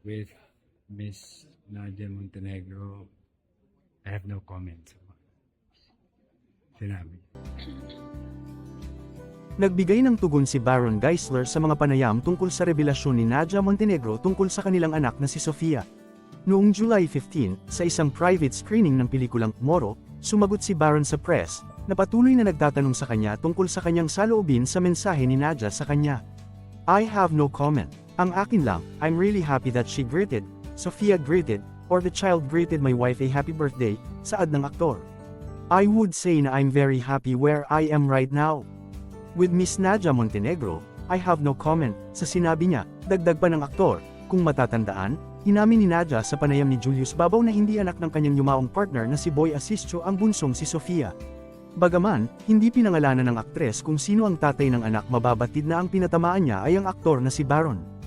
with Miss Nadia Montenegro, I have no comments. Sinabi. Nagbigay ng tugon si Baron Geisler sa mga panayam tungkol sa revelasyon ni Nadia Montenegro tungkol sa kanilang anak na si Sofia. Noong July 15, sa isang private screening ng pelikulang Moro, sumagot si Baron sa press, na patuloy na nagtatanong sa kanya tungkol sa kanyang saloobin sa mensahe ni Nadia sa kanya. I have no comment. Ang akin lang, I'm really happy that she greeted, Sofia greeted, or the child greeted my wife a happy birthday, saad ng aktor. I would say na I'm very happy where I am right now. With Miss Nadia Montenegro, I have no comment, sa sinabi niya, dagdag pa ng aktor, kung matatandaan, inamin ni Nadia sa panayam ni Julius Babaw na hindi anak ng kanyang yumaong partner na si Boy Asistio ang bunsong si Sofia. Bagaman, hindi pinangalanan ng aktres kung sino ang tatay ng anak, mababatid na ang pinatamaan niya ay ang aktor na si Baron.